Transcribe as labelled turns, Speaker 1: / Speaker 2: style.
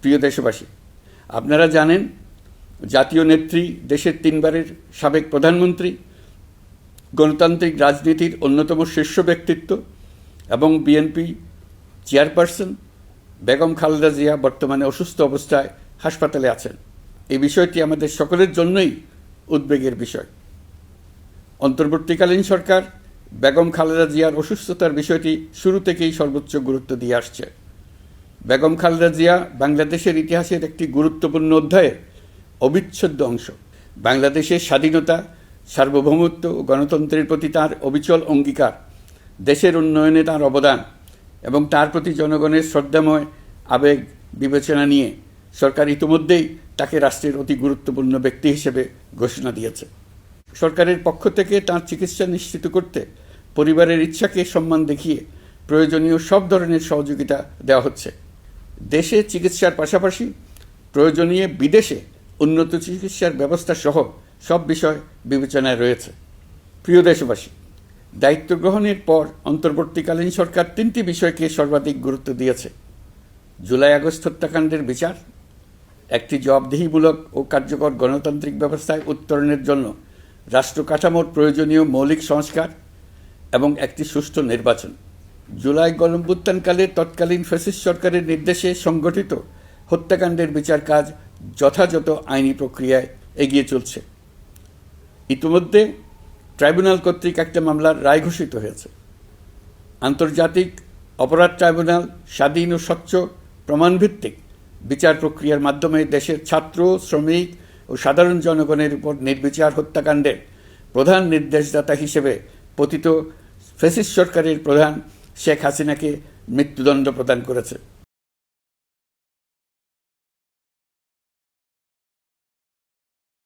Speaker 1: প্রিয় দেশবাসী, আপনারা জানেন জাতীয় নেত্রী, দেশের 3বারের সাবেক প্রধানমন্ত্রী, গণতান্ত্রিক রাজনীতির অন্যতম শীর্ষ ব্যক্তিত্ব এবং বিএনপি চেয়ারপারসন বেগম খালেদা জিয়া বর্তমানে অসুস্থ অবস্থায় হাসপাতালে আছেন। এই বিষয়টি আমাদের সকলের জন্যই উদ্বেগের বিষয়। অন্তর্বর্তীকালীন সরকার বেগম খালেদা জিয়ার অসুস্থতার বিষয়টি শুরু থেকেই সর্বোচ্চ গুরুত্ব দিয়ে আসছে। বেগম খালেদা জিয়া বাংলাদেশের ইতিহাসের একটি গুরুত্বপূর্ণ অধ্যায়ের অবিচ্ছেদ্য অংশ। বাংলাদেশের স্বাধীনতা, সার্বভৌমত্ব ও গণতন্ত্রের প্রতি তাঁর অবিচল অঙ্গীকার, দেশের উন্নয়নে তাঁর অবদান এবং তার প্রতি জনগণের শ্রদ্ধাময় আবেগ বিবেচনা নিয়ে সরকার ইতিমধ্যেই তাকে রাষ্ট্রের অতি গুরুত্বপূর্ণ ব্যক্তি হিসেবে ঘোষণা দিয়েছে। সরকারের পক্ষ থেকে তাঁর চিকিৎসা নিশ্চিত করতে পরিবারের ইচ্ছাকে সম্মান দেখিয়ে প্রয়োজনীয় সব ধরনের সহযোগিতা দেওয়া হচ্ছে। দেশে চিকিৎসার পাশাপাশি প্রয়োজনীয় বিদেশে উন্নত চিকিৎসার ব্যবস্থা সহ সব বিষয় বিবেচনায় রয়েছে। প্রিয় দেশবাসী, দায়িত্ব গ্রহণের পর অন্তর্বর্তীকালীন সরকার 3টি বিষয়কে সর্বাধিক গুরুত্ব দিয়েছে: জুলাই-আগস্ট হত্যাকাণ্ডের বিচার, একটি জবাবদিহিমূলক ও কার্যকর গণতান্ত্রিক ব্যবস্থায় উত্তরণের জন্য রাষ্ট্র কাঠামোর প্রয়োজনীয় মৌলিক সংস্কার এবং একটি সুষ্ঠু নির্বাচন। জুলাই গণঅভ্যুত্থানকালে তৎকালীন ফ্যাসিস্ট সরকারের নির্দেশে সংগঠিত হত্যাকাণ্ডের বিচার কাজ যথাযথ আইনি প্রক্রিয়ায় এগিয়ে চলছে। ইতিমধ্যে ট্রাইব্যুনাল কর্তৃক একটা মামলার রায় ঘোষিত হয়েছে। আন্তর্জাতিক অপরাধ ট্রাইব্যুনাল স্বাধীন ও স্বচ্ছ প্রমাণভিত্তিক বিচার প্রক্রিয়ার মাধ্যমে দেশের ছাত্র, শ্রমিক ও সাধারণ জনগণের উপর নির্বিচার হত্যাকাণ্ডের প্রধান নির্দেশদাতা হিসেবে পতিত ফ্যাসিস্ট সরকারের প্রধান শেখ হাসিনাকে মৃত্যুদণ্ড প্রদান করেছে।